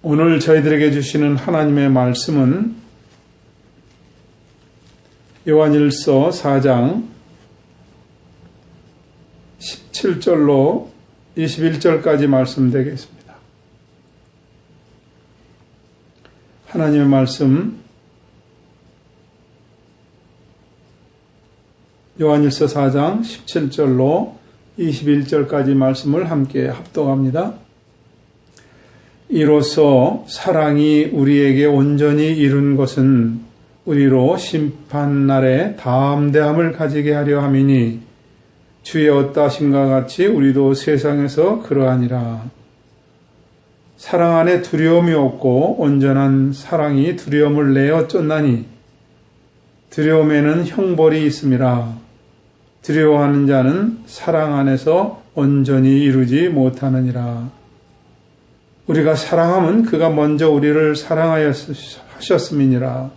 오늘 저희들에게 주시는 하나님의 말씀은 요한일서 4장 17절로 21절까지 말씀되겠습니다. 하나님의 말씀 요한일서 4장 17절로 21절까지 말씀을 함께 합독합니다. 이로써 사랑이 우리에게 온전히 이룬 것은 우리로 심판날에 담대함을 가지게 하려 함이니 주의 어떠하심과 같이 우리도 세상에서 그러하니라. 사랑 안에 두려움이 없고 온전한 사랑이 두려움을 내어 쫓나니 두려움에는 형벌이 있음이라. 두려워하는 자는 사랑 안에서 온전히 이루지 못하느니라. 우리가 사랑하면 그가 먼저 우리를 사랑하셨음이니라.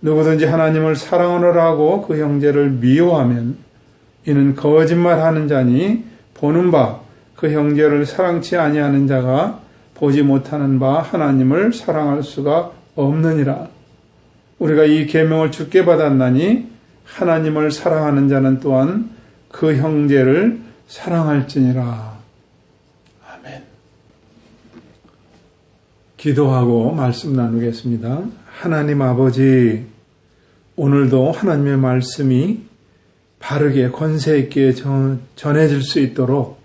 누구든지 하나님을 사랑하노라고 그 형제를 미워하면 이는 거짓말하는 자니 보는 바 그 형제를 사랑치 아니하는 자가 보지 못하는 바 하나님을 사랑할 수가 없느니라. 우리가 이 계명을 주께 받았나니 하나님을 사랑하는 자는 또한 그 형제를 사랑할지니라. 아멘. 기도하고 말씀 나누겠습니다. 하나님 아버지, 오늘도 하나님의 말씀이 바르게 권세 있게 전해질 수 있도록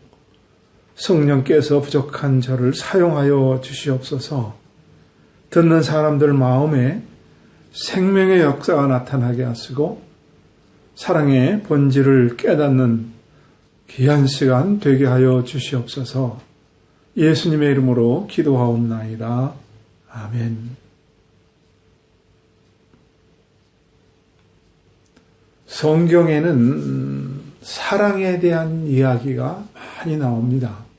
성령께서 부족한 저를 사용하여 주시옵소서. 듣는 사람들 마음에 생명의 역사가 나타나게 하시고 사랑의 본질을 깨닫는 귀한 시간 되게 하여 주시옵소서. 예수님의 이름으로 기도하옵나이다. 아멘. 성경에는 사랑에 대한 이야기가 많이 나옵니다.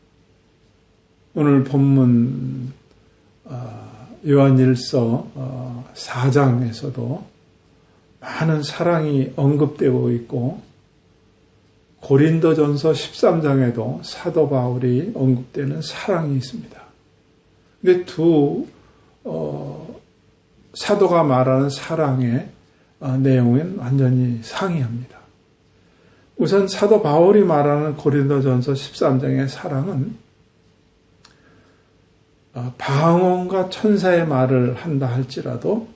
오늘 본문 요한일서 4장에서도 많은 사랑이 언급되고 있고 고린도전서 13장에도 사도 바울이 언급되는 사랑이 있습니다. 근데 두 사도가 말하는 사랑의 내용은 완전히 상이합니다. 우선 사도 바울이 말하는 고린도전서 13장의 사랑은 방언과 천사의 말을 한다 할지라도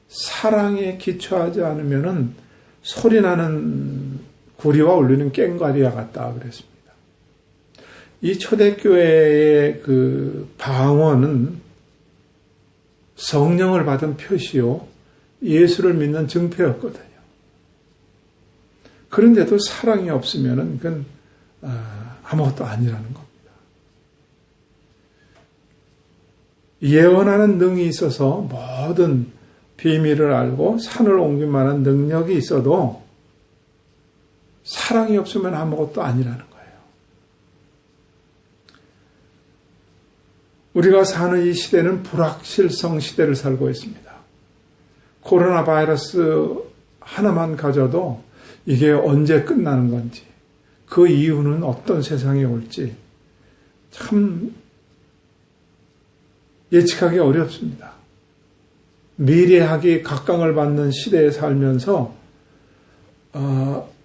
사랑에 기초하지 않으면은 소리나는 구리와 울리는 꽹과리와 같다 그랬습니다. 이 초대교회의 그 방언은 성령을 받은 표시요 예수를 믿는 증표였거든요. 그런데도 사랑이 없으면은 그건 아무것도 아니라는 겁니다. 예언하는 능이 있어서 모든 비밀을 알고 산을 옮길 만한 능력이 있어도 사랑이 없으면 아무것도 아니라는 거예요. 우리가 사는 이 시대는 불확실성 시대를 살고 있습니다. 코로나 바이러스 하나만 가져도 이게 언제 끝나는 건지, 그 이후는 어떤 세상이 올지 참 예측하기 어렵습니다. 미래학이 각광을 받는 시대에 살면서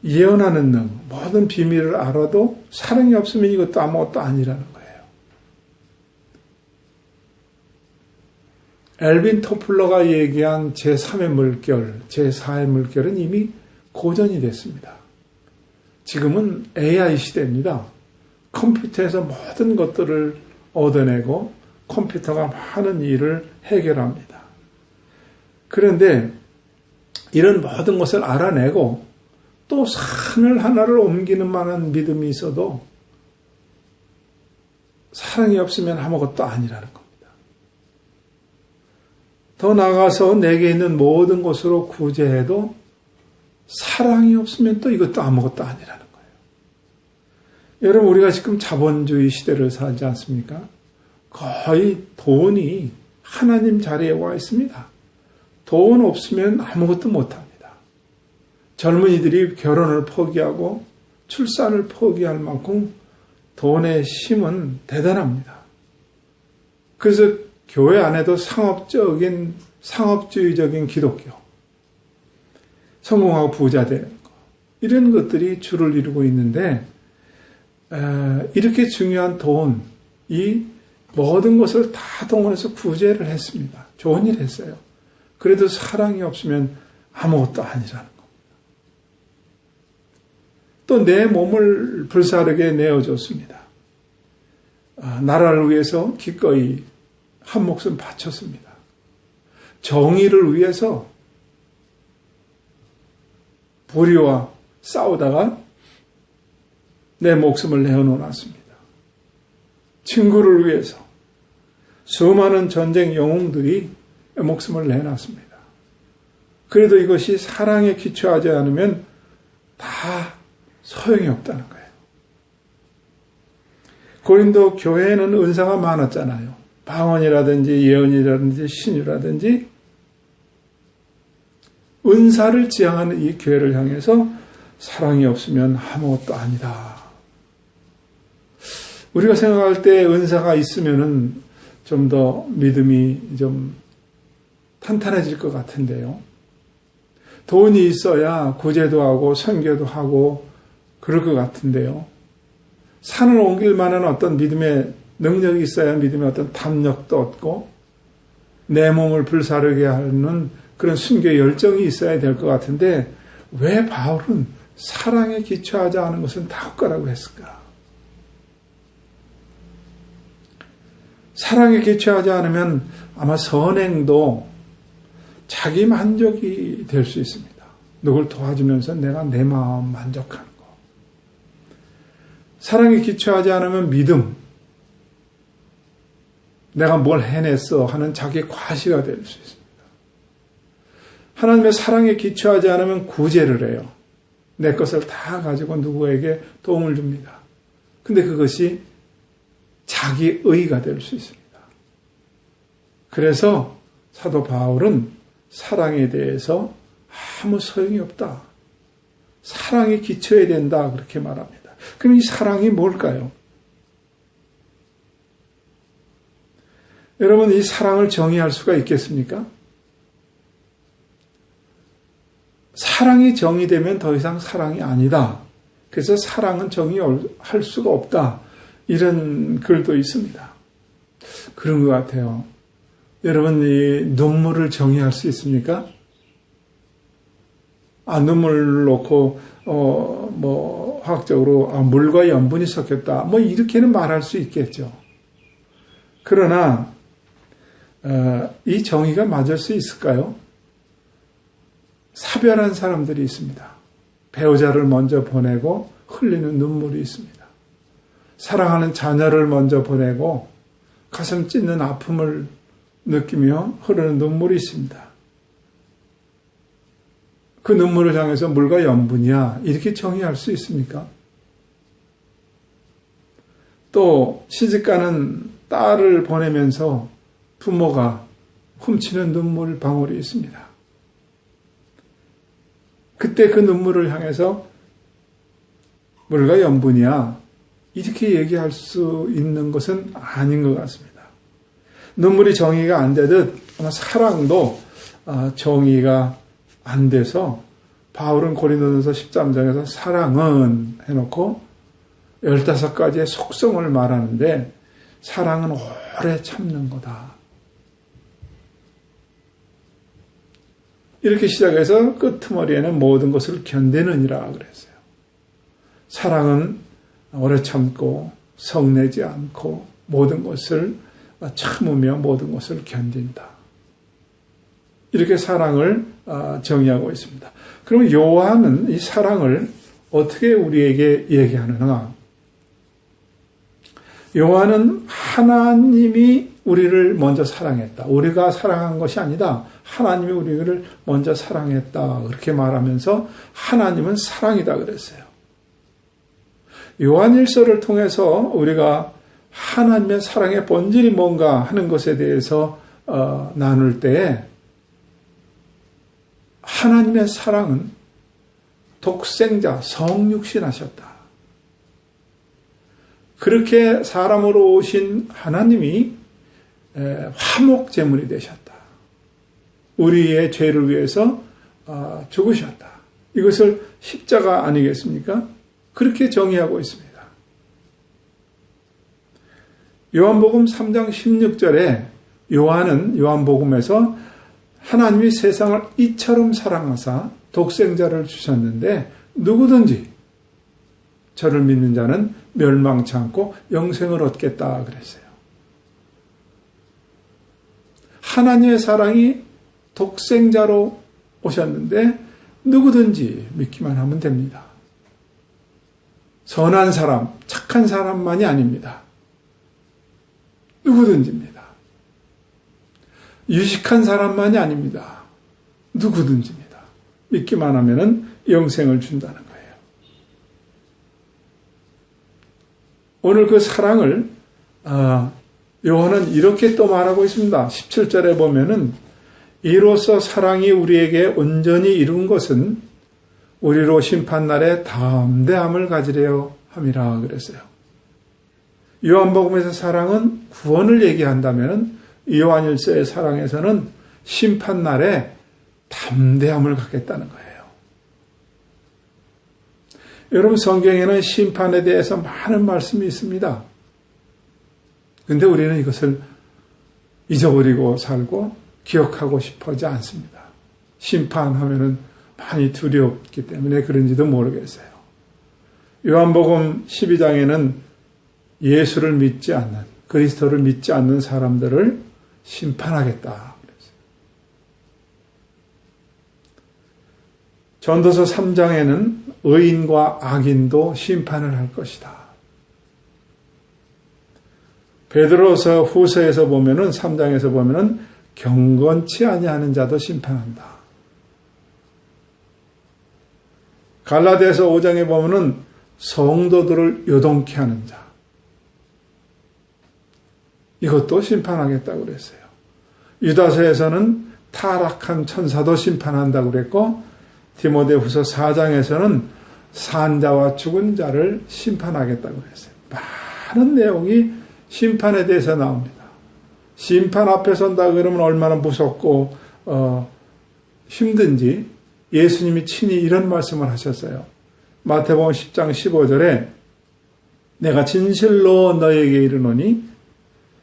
예언하는 능, 모든 비밀을 알아도 사랑이 없으면 이것도 아무것도 아니라는 거예요. 엘빈 토플러가 얘기한 제3의 물결, 제4의 물결은 이미 고전이 됐습니다. 지금은 AI 시대입니다. 컴퓨터에서 모든 것들을 얻어내고 컴퓨터가 많은 일을 해결합니다. 그런데 이런 모든 것을 알아내고 또 산을 하나를 옮기는 만한 믿음이 있어도 사랑이 없으면 아무것도 아니라는 겁니다. 더 나아가서 내게 있는 모든 것으로 구제해도 사랑이 없으면 또 이것도 아무것도 아니라는 거예요. 여러분, 우리가 지금 자본주의 시대를 살지 않습니까? 거의 돈이 하나님 자리에 와 있습니다. 돈 없으면 아무것도 못합니다. 젊은이들이 결혼을 포기하고 출산을 포기할 만큼 돈의 힘은 대단합니다. 그래서 교회 안에도 상업주의적인 기독교, 성공하고 부자 되는 것, 이런 것들이 주를 이루고 있는데, 이렇게 중요한 돈, 이 모든 것을 다 동원해서 구제를 했습니다. 좋은 일 했어요. 그래도 사랑이 없으면 아무것도 아니라는 겁니다. 또 내 몸을 불사르게 내어줬습니다. 나라를 위해서 기꺼이 한 목숨 바쳤습니다. 정의를 위해서 불의와 싸우다가 내 목숨을 내어놓았습니다. 친구를 위해서 수많은 전쟁 영웅들이 목숨을 내놨습니다. 그래도 이것이 사랑에 기초하지 않으면 다 소용이 없다는 거예요. 고린도 교회에는 은사가 많았잖아요. 방언이라든지 예언이라든지 신유라든지 은사를 지향하는 이 교회를 향해서 사랑이 없으면 아무것도 아니다. 우리가 생각할 때 은사가 있으면은 좀 더 믿음이 좀 탄탄해질 것 같은데요. 돈이 있어야 구제도 하고 선교도 하고 그럴 것 같은데요. 산을 옮길 만한 어떤 믿음의 능력이 있어야 믿음의 어떤 담력도 얻고 내 몸을 불사르게 하는 그런 순교의 열정이 있어야 될 것 같은데 왜 바울은 사랑에 기초하지 않은 것은 다 헛가라고 했을까? 사랑에 기초하지 않으면 아마 선행도 자기 만족이 될 수 있습니다. 누굴 도와주면서 내가 내 마음 만족하는 거. 사랑에 기초하지 않으면 믿음, 내가 뭘 해냈어 하는 자기 과시가 될 수 있습니다. 하나님의 사랑에 기초하지 않으면 구제를 해요. 내 것을 다 가지고 누구에게 도움을 줍니다. 근데 그것이 자기 의가 될 수 있습니다. 그래서 사도 바울은 사랑에 대해서 아무 소용이 없다. 사랑에 기초해야 된다. 그렇게 말합니다. 그럼 이 사랑이 뭘까요? 여러분, 이 사랑을 정의할 수가 있겠습니까? 사랑이 정의되면 더 이상 사랑이 아니다. 그래서 사랑은 정의할 수가 없다. 이런 글도 있습니다. 그런 것 같아요. 여러분, 이 눈물을 정의할 수 있습니까? 눈물을 놓고, 화학적으로, 물과 염분이 섞였다. 이렇게는 말할 수 있겠죠. 그러나, 이 정의가 맞을 수 있을까요? 사별한 사람들이 있습니다. 배우자를 먼저 보내고 흘리는 눈물이 있습니다. 사랑하는 자녀를 먼저 보내고 가슴 찢는 아픔을 느끼며 흐르는 눈물이 있습니다. 그 눈물을 향해서 물과 염분이야 이렇게 정의할 수 있습니까? 또 시집가는 딸을 보내면서 부모가 훔치는 눈물 방울이 있습니다. 그때 그 눈물을 향해서 물과 염분이야 이렇게 얘기할 수 있는 것은 아닌 것 같습니다. 눈물이 정의가 안 되듯 아마 사랑도 정의가 안 돼서 바울은 고린도전서 13장에서 사랑은 해놓고 15가지의 속성을 말하는데 사랑은 오래 참는 거다. 이렇게 시작해서 끄트머리에는 모든 것을 견디느니라 그랬어요. 사랑은 오래 참고 성내지 않고 모든 것을 참으며 모든 것을 견딘다. 이렇게 사랑을 정의하고 있습니다. 그럼 요한은 이 사랑을 어떻게 우리에게 얘기하느냐? 요한은 하나님이 우리를 먼저 사랑했다. 우리가 사랑한 것이 아니다. 하나님이 우리를 먼저 사랑했다. 그렇게 말하면서 하나님은 사랑이다 그랬어요. 요한일서를 통해서 우리가 하나님의 사랑의 본질이 뭔가 하는 것에 대해서 나눌 때 하나님의 사랑은 독생자 성육신하셨다. 그렇게 사람으로 오신 하나님이 화목 제물이 되셨다. 우리의 죄를 위해서 죽으셨다. 이것을 십자가 아니겠습니까? 그렇게 정의하고 있습니다. 요한복음 3장 16절에 요한은 요한복음에서 하나님이 세상을 이처럼 사랑하사 독생자를 주셨는데 누구든지 저를 믿는 자는 멸망치 않고 영생을 얻겠다 그랬어요. 하나님의 사랑이 독생자로 오셨는데 누구든지 믿기만 하면 됩니다. 선한 사람, 착한 사람만이 아닙니다. 누구든지입니다. 유식한 사람만이 아닙니다. 누구든지입니다. 믿기만 하면은 영생을 준다는 거예요. 오늘 그 사랑을 요한은 이렇게 또 말하고 있습니다. 17절에 보면은 이로써 사랑이 우리에게 온전히 이룬 것은 우리로 심판날에 담대함을 가지려 함이라 그랬어요. 요한복음에서 사랑은 구원을 얘기한다면 요한일서의 사랑에서는 심판날에 담대함을 갖겠다는 거예요. 여러분 성경에는 심판에 대해서 많은 말씀이 있습니다. 그런데 우리는 이것을 잊어버리고 살고 기억하고 싶어하지 않습니다. 심판하면은 많이 두렵기 때문에 그런지도 모르겠어요. 요한복음 12장에는 예수를 믿지 않는, 그리스도를 믿지 않는 사람들을 심판하겠다 그랬어요. 전도서 3장에는 의인과 악인도 심판을 할 것이다. 베드로서 후서에서 보면은 3장에서 보면은 경건치 아니하는 자도 심판한다. 갈라디아서 5장에 보면은 성도들을 요동케 하는 자. 이것도 심판하겠다고 그랬어요. 유다서에서는 타락한 천사도 심판한다고 그랬고 디모데후서 4장에서는 산자와 죽은 자를 심판하겠다고 그랬어요. 많은 내용이 심판에 대해서 나옵니다. 심판 앞에 선다 그러면 얼마나 무섭고 힘든지 예수님이 친히 이런 말씀을 하셨어요. 마태복음 10장 15절에 내가 진실로 너에게 이르노니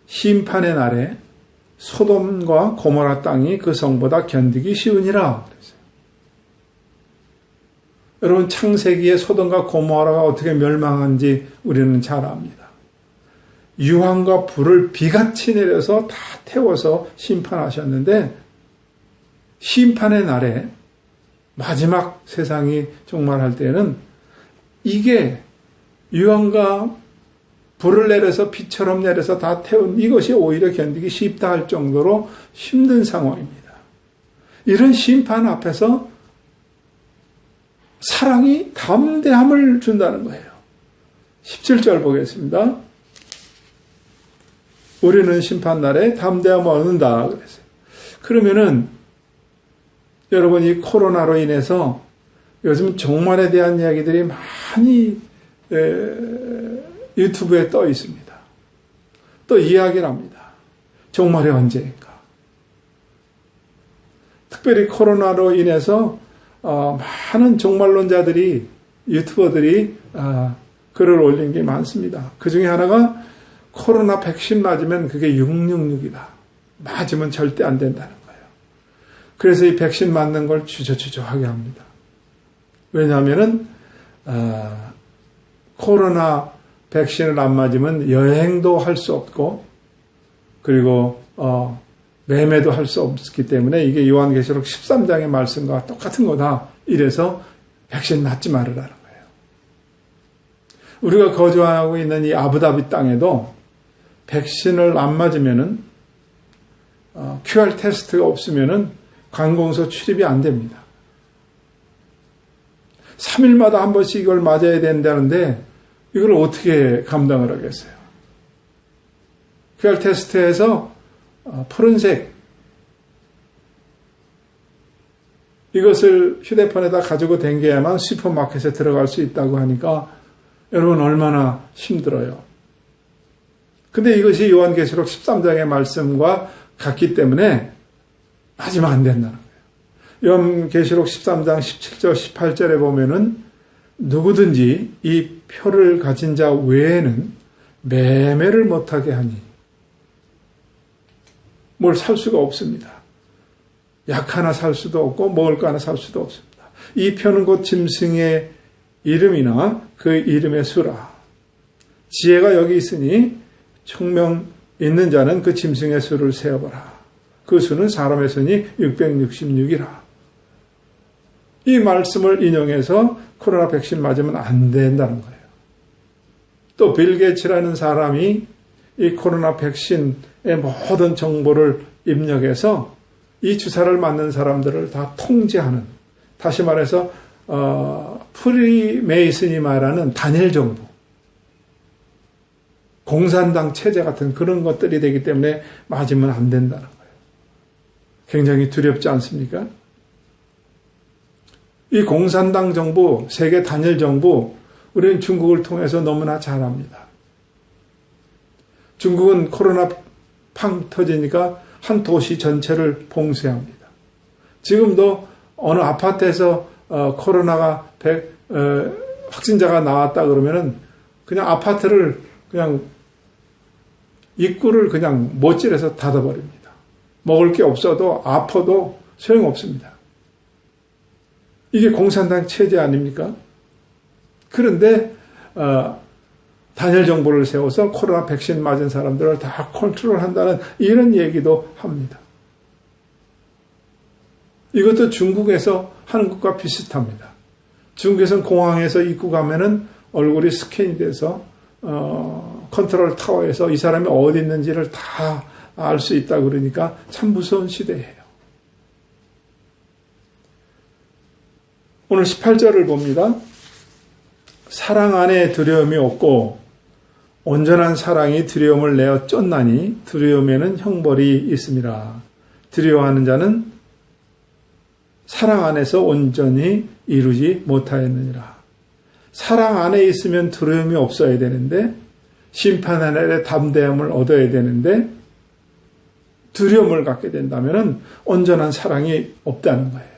심판의 날에 소돔과 고모라 땅이 그 성보다 견디기 쉬우니라 그랬어요. 여러분 창세기에 소돔과 고모라가 어떻게 멸망한지 우리는 잘 압니다. 유황과 불을 비같이 내려서 다 태워서 심판하셨는데 심판의 날에 마지막 세상이 종말할 때는 이게 유황과 불을 내려서 비처럼 내려서 다 태운 이것이 오히려 견디기 쉽다 할 정도로 힘든 상황입니다. 이런 심판 앞에서 사랑이 담대함을 준다는 거예요. 17절 보겠습니다. 우리는 심판날에 담대함을 얻는다 그랬어요. 그러면은 여러분 이 코로나로 인해서 요즘 종말에 대한 이야기들이 많이 유튜브에 떠 있습니다. 또 이야기를 합니다. 종말이 언제인가. 특별히 코로나로 인해서 많은 종말론자들이 유튜버들이 글을 올린 게 많습니다. 그 중에 하나가 코로나 백신 맞으면 그게 666이다. 맞으면 절대 안 된다는 거예요. 그래서 이 백신 맞는 걸 주저주저하게 합니다. 왜냐하면은 코로나 백신을 안 맞으면 여행도 할 수 없고 그리고 매매도 할 수 없기 때문에 이게 요한계시록 13장의 말씀과 똑같은 거다. 이래서 백신 맞지 말으라는 거예요. 우리가 거주하고 있는 이 아부다비 땅에도 백신을 안 맞으면은 QR 테스트가 없으면은 관공서 출입이 안 됩니다. 3일마다 한 번씩 이걸 맞아야 된다는데 이걸 어떻게 감당을 하겠어요? QR 테스트에서 푸른색 이것을 휴대폰에다 가지고 댕겨야만 슈퍼마켓에 들어갈 수 있다고 하니까 여러분 얼마나 힘들어요. 근데 이것이 요한계시록 13장의 말씀과 같기 때문에 맞으면 안 된다는 거예요. 요한계시록 13장 17절 18절에 보면은 누구든지 이 표를 가진 자 외에는 매매를 못하게 하니 뭘 살 수가 없습니다. 약 하나 살 수도 없고 먹을 거 하나 살 수도 없습니다. 이 표는 곧 짐승의 이름이나 그 이름의 수라. 지혜가 여기 있으니 총명 있는 자는 그 짐승의 수를 세어보라. 그 수는 사람의 수니 666이라. 이 말씀을 인용해서 코로나 백신 맞으면 안 된다는 거예요. 또 빌 게이츠라는 사람이 이 코로나 백신의 모든 정보를 입력해서 이 주사를 맞는 사람들을 다 통제하는, 다시 말해서 프리메이슨이 말하는 단일 정부, 공산당 체제 같은 그런 것들이 되기 때문에 맞으면 안 된다는 거예요. 굉장히 두렵지 않습니까? 이 공산당 정부, 세계 단일 정부, 우리는 중국을 통해서 너무나 잘 압니다. 중국은 코로나 팡 터지니까 한 도시 전체를 봉쇄합니다. 지금도 어느 아파트에서 코로나가 확진자가 나왔다 그러면은 그냥 아파트를 그냥 입구를 그냥 못질해서 닫아버립니다. 먹을 게 없어도 아파도 소용없습니다. 이게 공산당 체제 아닙니까? 그런데 단일 정부를 세워서 코로나 백신 맞은 사람들을 다 컨트롤한다는 이런 얘기도 합니다. 이것도 중국에서 하는 것과 비슷합니다. 중국에서는 공항에서 입구 가면은 얼굴이 스캔이 돼서 컨트롤 타워에서 이 사람이 어디 있는지를 다 알 수 있다 그러니까 참 무서운 시대예요. 오늘 18절을 봅니다. 사랑 안에 두려움이 없고 온전한 사랑이 두려움을 내어 쫓나니 두려움에는 형벌이 있음이라. 두려워하는 자는 사랑 안에서 온전히 이루지 못하였느니라. 사랑 안에 있으면 두려움이 없어야 되는데, 심판 안에 담대함을 얻어야 되는데, 두려움을 갖게 된다면 온전한 사랑이 없다는 거예요.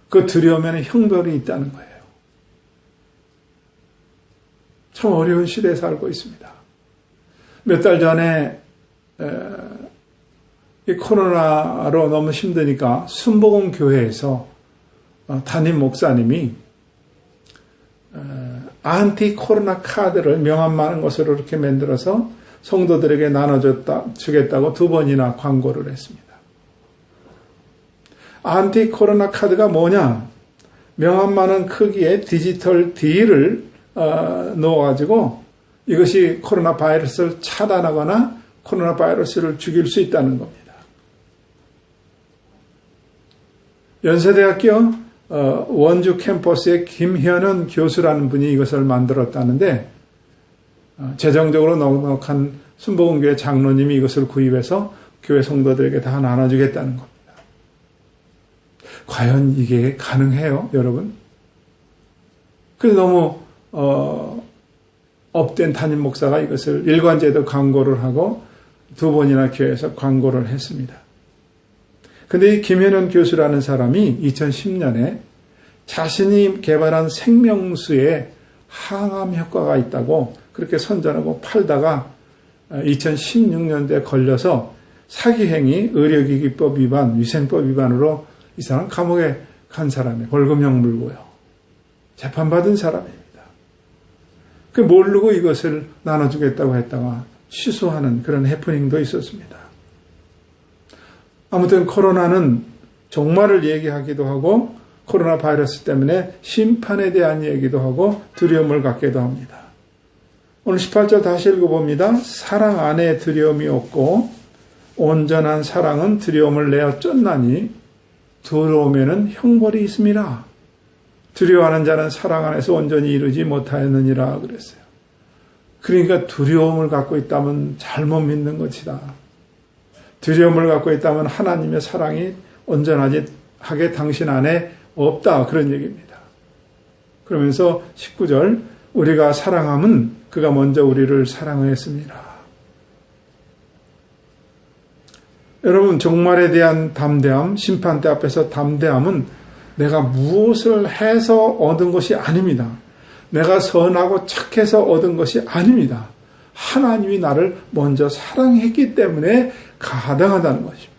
그 두려움에는 형벌이 있다는 거예요. 참 어려운 시대에 살고 있습니다. 몇 달 전에 이 코로나로 너무 힘드니까 순복음 교회에서 담임 목사님이 안티 코로나 카드를 명함 많은 것으로 이렇게 만들어서 성도들에게 주겠다고 2번이나 광고를 했습니다. 안티 코로나 카드가 뭐냐? 명함 많은 크기의 디지털 D를 넣어가지고 이것이 코로나 바이러스를 차단하거나 코로나 바이러스를 죽일 수 있다는 겁니다. 연세대학교 원주 캠퍼스의 김현은 교수라는 분이 이것을 만들었다는데, 재정적으로 넉넉한 순복음교회 장로님이 이것을 구입해서 교회 성도들에게 다 나눠주겠다는 겁니다. 과연 이게 가능해요, 여러분? 그래서 너무 업된 담임 목사가 이것을 일관제도 광고를 하고 2번이나 교회에서 광고를 했습니다. 근데 이 김현현 교수라는 사람이 2010년에 자신이 개발한 생명수에 항암 효과가 있다고 그렇게 선전하고 팔다가 2016년도에 걸려서 사기행위, 의료기기법 위반, 위생법 위반으로 이 사람 감옥에 간 사람이에요. 벌금형 물고요. 재판받은 사람입니다. 그 모르고 이것을 나눠주겠다고 했다가 취소하는 그런 해프닝도 있었습니다. 아무튼 코로나는 종말을 얘기하기도 하고 코로나 바이러스 때문에 심판에 대한 얘기도 하고 두려움을 갖기도 합니다. 오늘 18절 다시 읽어봅니다. 사랑 안에 두려움이 없고 온전한 사랑은 두려움을 내어 쫓나니 두려움에는 형벌이 있음이라. 두려워하는 자는 사랑 안에서 온전히 이루지 못하였느니라 그랬어요. 그러니까 두려움을 갖고 있다면 잘못 믿는 것이다. 두려움을 갖고 있다면 하나님의 사랑이 온전하게 당신 안에 없다. 그런 얘기입니다. 그러면서 19절 우리가 사랑함은 그가 먼저 우리를 사랑하였습니다. 여러분, 종말에 대한 담대함, 심판대 앞에서 담대함은 내가 무엇을 해서 얻은 것이 아닙니다. 내가 선하고 착해서 얻은 것이 아닙니다. 하나님이 나를 먼저 사랑했기 때문에 가능하다는 것입니다.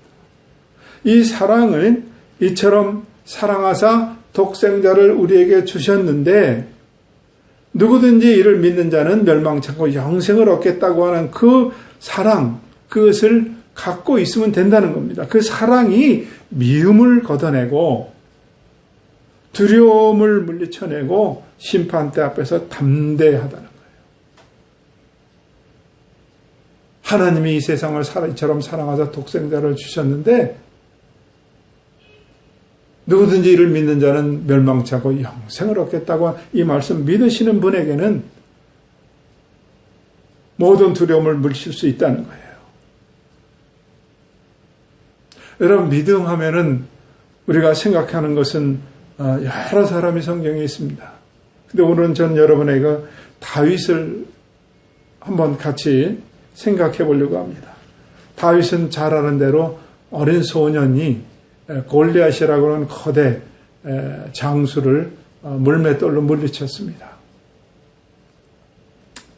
이 사랑을 이처럼 사랑하사 독생자를 우리에게 주셨는데 누구든지 이를 믿는 자는 멸망치 않고 영생을 얻겠다고 하는 그 사랑, 그것을 갖고 있으면 된다는 겁니다. 그 사랑이 미움을 걷어내고 두려움을 물리쳐내고 심판대 앞에서 담대하다는 거예요. 하나님이 이 세상을 이처럼 사랑하사 독생자를 주셨는데 누구든지 이를 믿는 자는 멸망치 않고 영생을 얻겠다고 이 말씀 믿으시는 분에게는 모든 두려움을 물리칠 수 있다는 거예요. 여러분, 믿음 하면은 우리가 생각하는 것은 여러 사람이 성경에 있습니다. 근데 오늘은 저는 여러분에게 다윗을 한번 같이 생각해 보려고 합니다. 다윗은 잘 아는 대로 어린 소년이 골리앗이라고 하는 거대 장수를 물맷돌로 물리쳤습니다.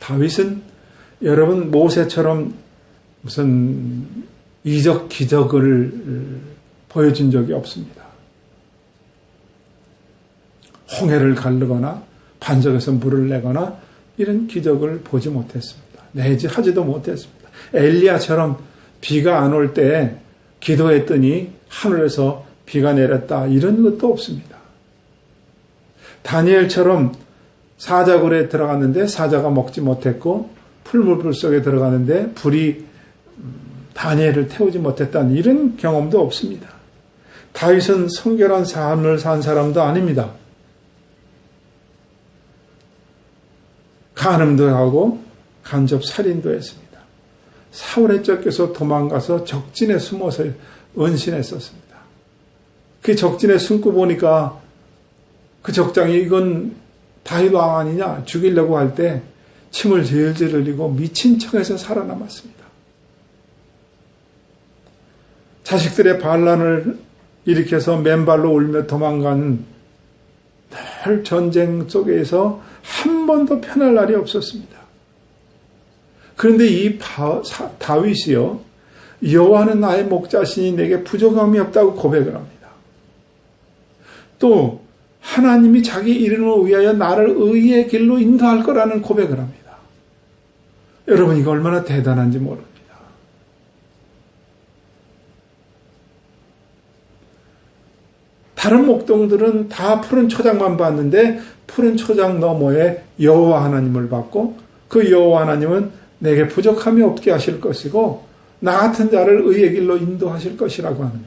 다윗은 여러분 모세처럼 무슨 이적 기적을 보여준 적이 없습니다. 홍해를 가르거나 반석에서 물을 내거나 이런 기적을 보지 못했습니다. 내지 하지도 못했습니다. 엘리야처럼 비가 안 올 때 기도했더니 하늘에서 비가 내렸다 이런 것도 없습니다. 다니엘처럼 사자굴에 들어갔는데 사자가 먹지 못했고 풀무불 속에 들어가는데 불이 다니엘을 태우지 못했다는 이런 경험도 없습니다. 다윗은 성결한 삶을 산 사람도 아닙니다. 간음도 하고 간접 살인도 했습니다. 사울에 쫓겨서 도망가서 적진에 숨어서 은신했었습니다. 그 적진에 숨고 보니까 그 적장이 이건 다윗 왕 아니냐 죽이려고 할 때 침을 질질 흘리고 미친 척해서 살아남았습니다. 자식들의 반란을 일으켜서 맨발로 울며 도망간 늘 전쟁 속에서 한 번도 편할 날이 없었습니다. 그런데 이 다윗이요, 여호와는 나의 목자시니 내게 부족함이 없다고 고백을 합니다. 또 하나님이 자기 이름을 위하여 나를 의의 길로 인도할 거라는 고백을 합니다. 여러분, 이거 얼마나 대단한지 모릅니다. 다른 목동들은 다 푸른 초장만 봤는데 푸른 초장 너머에 여호와 하나님을 봤고 그 여호와 하나님은 내게 부족함이 없게 하실 것이고 나 같은 자를 의의 길로 인도하실 것이라고 하는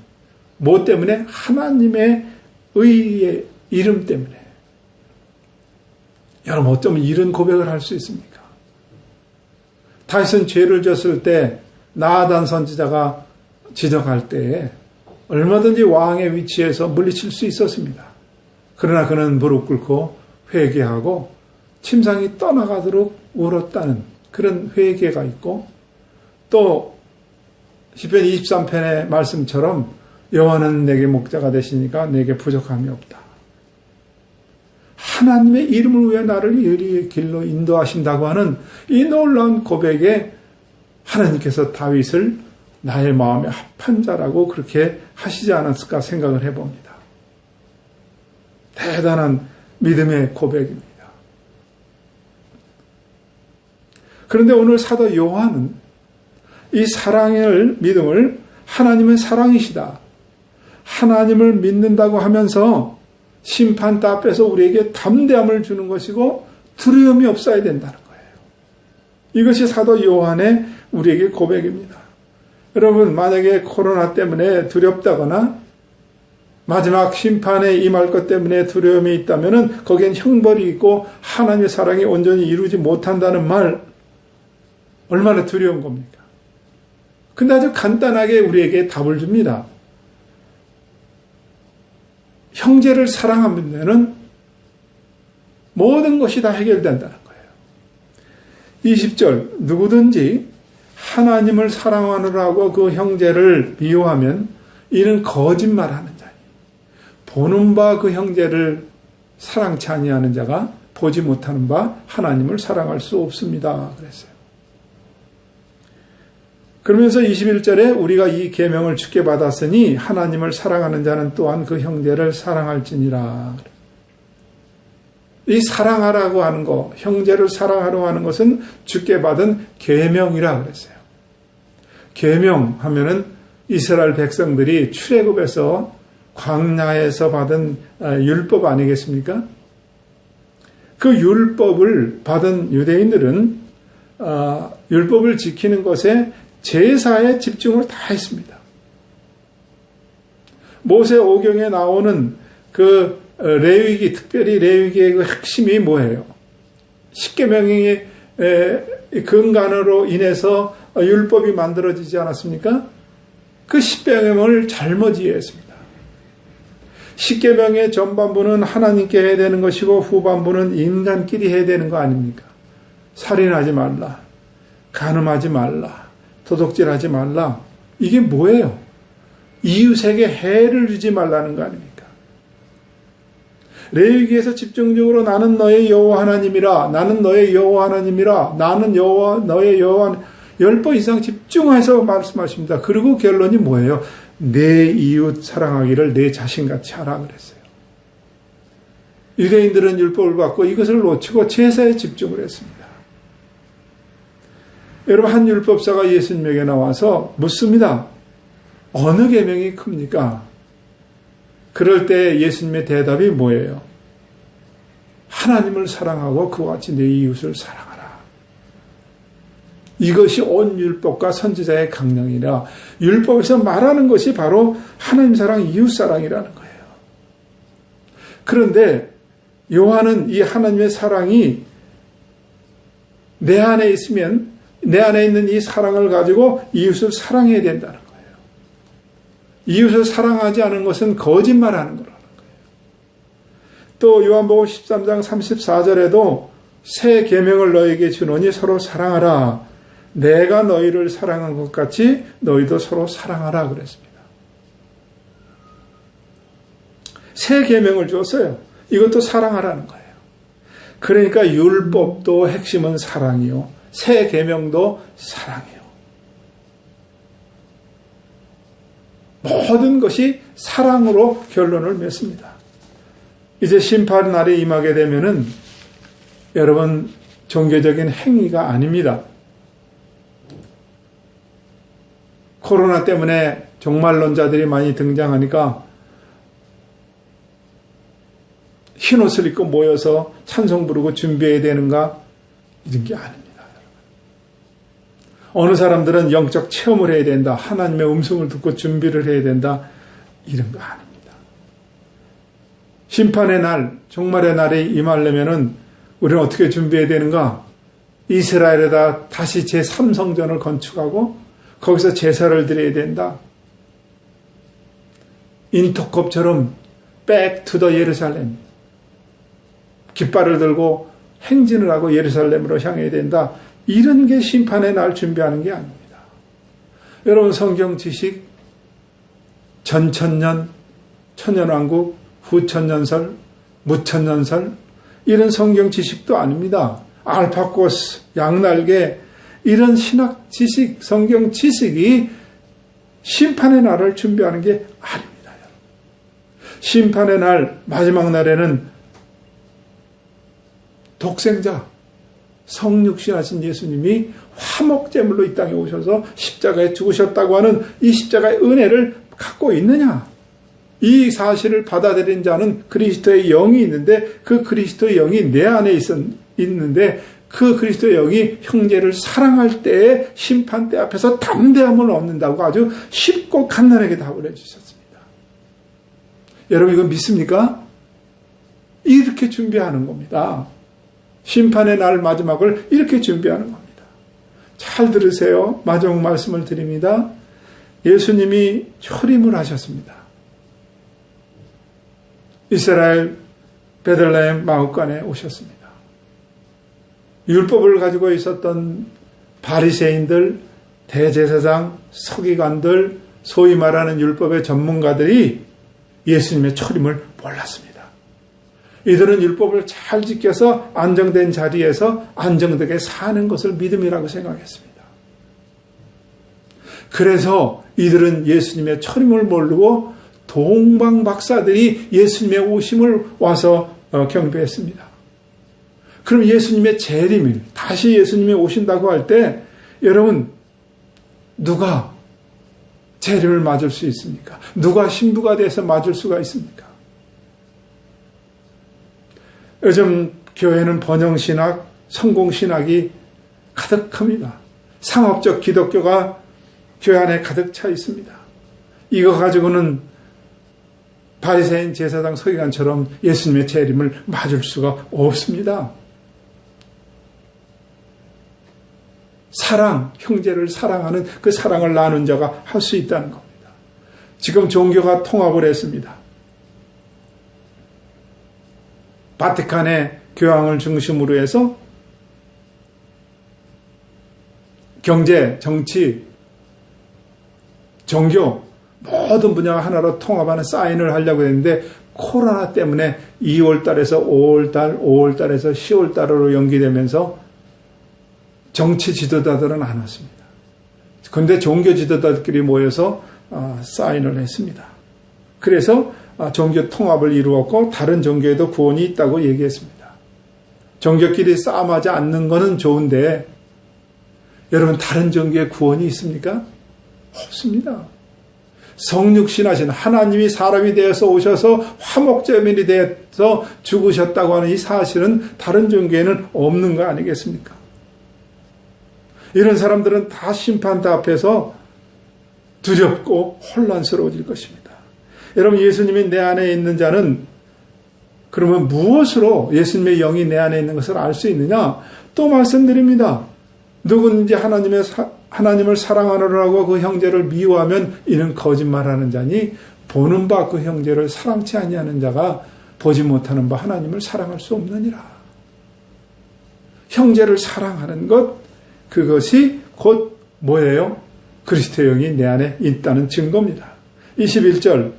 뭐 때문에? 하나님의 의의 이름 때문에. 여러분, 어쩌면 이런 고백을 할 수 있습니까? 다윗은 죄를 졌을 때 나단 선지자가 지적할 때에 얼마든지 왕의 위치에서 물리칠 수 있었습니다. 그러나 그는 무릎 꿇고 회개하고 침상이 떠나가도록 울었다는 그런 회개가 있고 또 시편 23편의 말씀처럼 여호와는 내게 목자가 되시니까 내게 부족함이 없다. 하나님의 이름을 위해 나를 의리의 길로 인도하신다고 하는 이 놀라운 고백에 하나님께서 다윗을 나의 마음에 합한 자라고 그렇게 하시지 않았을까 생각을 해봅니다. 대단한 믿음의 고백입니다. 그런데 오늘 사도 요한은 이 사랑을, 믿음을 하나님은 사랑이시다, 하나님을 믿는다고 하면서 심판대 앞에서 우리에게 담대함을 주는 것이고 두려움이 없어야 된다는 거예요. 이것이 사도 요한의 우리에게 고백입니다. 여러분, 만약에 코로나 때문에 두렵다거나 마지막 심판에 임할 것 때문에 두려움이 있다면 거기엔 형벌이 있고 하나님의 사랑이 온전히 이루지 못한다는 말, 얼마나 두려운 겁니까? 근데 아주 간단하게 우리에게 답을 줍니다. 형제를 사랑하면 모든 것이 다 해결된다는 거예요. 20절, 누구든지 하나님을 사랑하느라고 그 형제를 미워하면 이는 거짓말하는 자니 보는 바 그 형제를 사랑치 아니하는 자가 보지 못하는 바 하나님을 사랑할 수 없습니다. 그랬어요. 그러면서 21절에 우리가 이 계명을 주께 받았으니 하나님을 사랑하는 자는 또한 그 형제를 사랑할지니라. 이 사랑하라고 하는 것, 형제를 사랑하라고 하는 것은 주께 받은 계명이라 그랬어요. 계명 하면은 이스라엘 백성들이 출애굽에서 광야에서 받은 율법 아니겠습니까? 그 율법을 받은 유대인들은 율법을 지키는 것에 제사에 집중을 다 했습니다. 모세 오경에 나오는 그 레위기, 특별히 레위기의 그 핵심이 뭐예요? 십계명의 근간으로 인해서 율법이 만들어지지 않았습니까? 그 십계명을 잘못 이해했습니다. 십계명의 전반부는 하나님께 해야 되는 것이고 후반부는 인간끼리 해야 되는 거 아닙니까? 살인하지 말라, 간음하지 말라, 도둑질하지 말라. 이게 뭐예요? 이웃에게 해를 주지 말라는 거 아닙니까? 레위기에서 집중적으로 나는 너의 여호와 하나님이라, 나는 너의 여호와 하나님이라, 나는 여호와 너의 여호와 10번 이상 집중해서 말씀하십니다. 그리고 결론이 뭐예요? 내 이웃 사랑하기를 내 자신같이 하라 그랬어요. 유대인들은 율법을 받고 이것을 놓치고 제사에 집중을 했습니다. 여러분, 한 율법사가 예수님에게 나와서 묻습니다. 어느 계명이 큽니까? 그럴 때 예수님의 대답이 뭐예요? 하나님을 사랑하고 그와 같이 내 이웃을 사랑하라. 이것이 온 율법과 선지자의 강령이라. 율법에서 말하는 것이 바로 하나님 사랑, 이웃 사랑이라는 거예요. 그런데 요한은 이 하나님의 사랑이 내 안에 있으면 내 안에 있는 이 사랑을 가지고 이웃을 사랑해야 된다는 거예요. 이웃을 사랑하지 않은 것은 거짓말하는 거라는 거예요. 또 요한복음 13장 34절에도 새 계명을 너에게 주노니 서로 사랑하라. 내가 너희를 사랑한 것 같이 너희도 서로 사랑하라 그랬습니다. 새 계명을 줬어요. 이것도 사랑하라는 거예요. 그러니까 율법도 핵심은 사랑이요. 새 계명도 사랑이요. 모든 것이 사랑으로 결론을 맺습니다. 이제 심판 날이 임하게 되면은 여러분 종교적인 행위가 아닙니다. 코로나 때문에 종말론자들이 많이 등장하니까 흰옷을 입고 모여서 찬송 부르고 준비해야 되는가? 이런 게 아닙니다. 어느 사람들은 영적 체험을 해야 된다. 하나님의 음성을 듣고 준비를 해야 된다. 이런 거 아닙니다. 심판의 날, 종말의 날이 임하려면은 우리는 어떻게 준비해야 되는가? 이스라엘에다 다시 제3성전을 건축하고 거기서 제사를 드려야 된다. 인터컵처럼 back to the 예루살렘. 깃발을 들고 행진을 하고 예루살렘으로 향해야 된다. 이런 게 심판의 날 준비하는 게 아닙니다. 여러분 성경 지식 전천년, 천년왕국, 후천년설, 무천년설 이런 성경 지식도 아닙니다. 알파고스, 양날개 이런 신학 지식, 성경 지식이 심판의 날을 준비하는 게 아닙니다. 심판의 날, 마지막 날에는 독생자, 성육신하신 예수님이 화목제물로 이 땅에 오셔서 십자가에 죽으셨다고 하는 이 십자가의 은혜를 갖고 있느냐? 이 사실을 받아들인 자는 그리스도의 영이 있는데 그 그리스도의 영이 내 안에 있는데 그 그리스도의 영이 형제를 사랑할 때에 심판대 앞에서 담대함을 얻는다고 아주 쉽고 간단하게 답을 해주셨습니다. 여러분 이거 믿습니까? 이렇게 준비하는 겁니다. 심판의 날 마지막을 이렇게 준비하는 겁니다. 잘 들으세요. 마지막 말씀을 드립니다. 예수님이 초림을 하셨습니다. 이스라엘 베들레헴 마을간에 오셨습니다. 율법을 가지고 있었던 바리새인들, 대제사장, 서기관들, 소위 말하는 율법의 전문가들이 예수님의 초림을 몰랐습니다. 이들은 율법을 잘 지켜서 안정된 자리에서 안정되게 사는 것을 믿음이라고 생각했습니다. 그래서 이들은 예수님의 초림을 모르고 동방박사들이 예수님의 오심을 와서 경배했습니다. 그럼 예수님의 재림일, 다시 예수님이 오신다고 할 때 여러분 누가 재림을 맞을 수 있습니까? 누가 신부가 돼서 맞을 수가 있습니까? 요즘 교회는 번영신학, 성공신학이 가득합니다. 상업적 기독교가 교회 안에 가득 차 있습니다. 이거 가지고는 바리새인, 제사장, 서기관처럼 예수님의 재림을 맞을 수가 없습니다. 사랑, 형제를 사랑하는 그 사랑을 나눈 자가 할 수 있다는 겁니다. 지금 종교가 통합을 했습니다. 바티칸의 교황을 중심으로 해서 경제, 정치, 종교 모든 분야가 하나로 통합하는 사인을 하려고 했는데 코로나 때문에 2월달에서 5월달, 5월달에서 10월달로 연기되면서 정치 지도자들은 안 왔습니다. 그런데 종교 지도자들끼리 모여서 사인을 했습니다. 그래서 종교 통합을 이루었고 다른 종교에도 구원이 있다고 얘기했습니다. 종교끼리 싸움하지 않는 것은 좋은데 여러분 다른 종교에 구원이 있습니까? 없습니다. 성육신하신 하나님이 사람이 되어서 오셔서 화목제물이 되어서 죽으셨다고 하는 이 사실은 다른 종교에는 없는 거 아니겠습니까? 이런 사람들은 다 심판대 앞에서 두렵고 혼란스러워질 것입니다. 여러분 예수님이 내 안에 있는 자는 그러면 무엇으로 예수님의 영이 내 안에 있는 것을 알 수 있느냐? 또 말씀드립니다. 누구든지 하나님을 사랑하느라고 그 형제를 미워하면 이는 거짓말하는 자니 보는 바 그 형제를 사랑치 아니하는 자가 보지 못하는 바 하나님을 사랑할 수 없느니라. 형제를 사랑하는 것, 그것이 곧 뭐예요? 그리스도의 영이 내 안에 있다는 증거입니다. 21절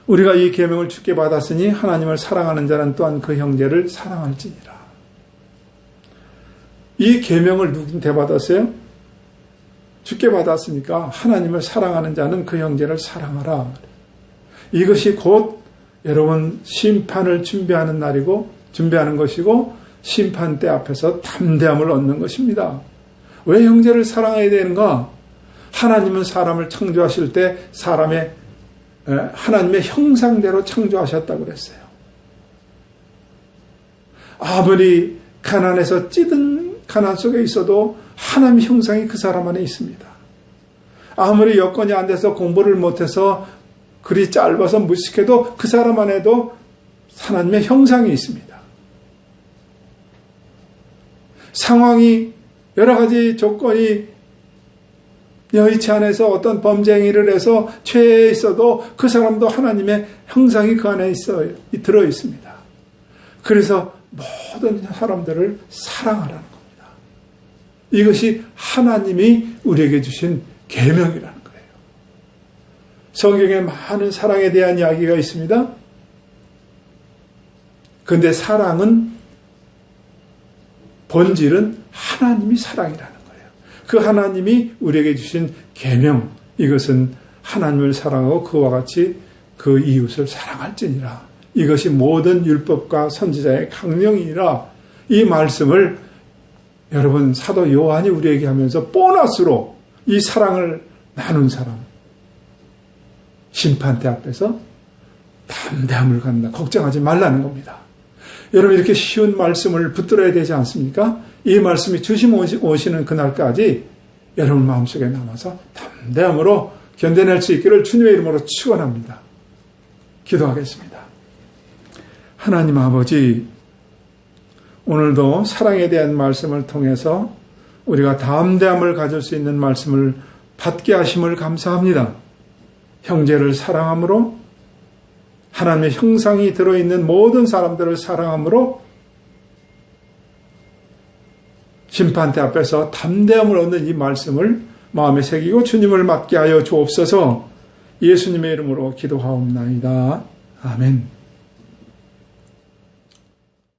우리가 이 계명을 주께 받았으니 하나님을 사랑하는 자는 또한 그 형제를 사랑할지니라. 이 계명을 누구한테 받았어요? 주께 받았으니까 하나님을 사랑하는 자는 그 형제를 사랑하라. 이것이 곧 여러분 심판을 준비하는 날이고 준비하는 것이고 심판대 앞에서 담대함을 얻는 것입니다. 왜 형제를 사랑해야 되는가? 하나님은 사람을 창조하실 때 하나님의 형상대로 창조하셨다고 그랬어요. 아무리 가난해서 찌든 가난 속에 있어도 하나님의 형상이 그 사람 안에 있습니다. 아무리 여건이 안 돼서 공부를 못해서 글이 짧아서 무식해도 그 사람 안에도 하나님의 형상이 있습니다. 상황이 여러 가지 조건이 여의치 않아서 어떤 범죄 행위를 해서 죄에 있어도 그 사람도 하나님의 형상이 그 안에 들어 있습니다. 그래서 모든 사람들을 사랑하라는 겁니다. 이것이 하나님이 우리에게 주신 계명이라는 거예요. 성경에 많은 사랑에 대한 이야기가 있습니다. 그런데 사랑은 본질은 하나님이 사랑이라는 거예요. 그 하나님이 우리에게 주신 계명, 이것은 하나님을 사랑하고 그와 같이 그 이웃을 사랑할지니라. 이것이 모든 율법과 선지자의 강령이라. 이 말씀을 여러분 사도 요한이 우리에게 하면서 보너스로 이 사랑을 나눈 사람, 심판대 앞에서 담대함을 갖는다. 걱정하지 말라는 겁니다. 여러분 이렇게 쉬운 말씀을 붙들어야 되지 않습니까? 이 말씀이 주심 오시는 그날까지 여러분 마음속에 남아서 담대함으로 견뎌낼 수 있기를 주님의 이름으로 축원합니다. 기도하겠습니다. 하나님 아버지, 오늘도 사랑에 대한 말씀을 통해서 우리가 담대함을 가질 수 있는 말씀을 받게 하심을 감사합니다. 형제를 사랑함으로 하나님의 형상이 들어있는 모든 사람들을 사랑함으로 심판대 앞에서 담대함을 얻는 이 말씀을 마음에 새기고 주님을 맞게 하여 주옵소서. 예수님의 이름으로 기도하옵나이다. 아멘.